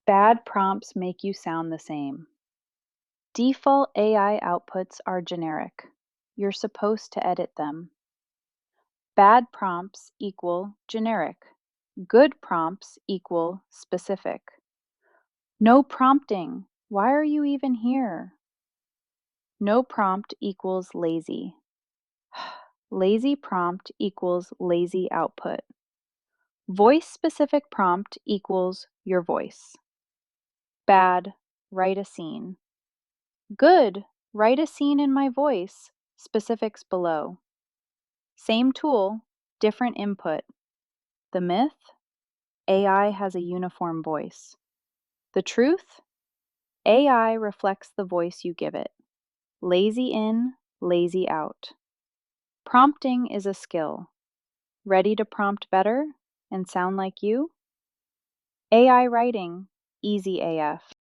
Bad prompts make you sound the same. Default AI outputs are generic. You're supposed to edit them. Bad prompts equal generic. Good prompts equal specific. No prompting. Why are you even here? No prompt equals lazy. Lazy prompt equals lazy output. Voice specific prompt equals your voice. Bad, write a scene. Good, write a scene in my voice. Specifics below. Same tool, different input. The myth? AI has a uniform voice. The truth? AI reflects the voice you give it. Lazy in, lazy out. Prompting is a skill. Ready to prompt better and sound like you? AI writing, easy AF.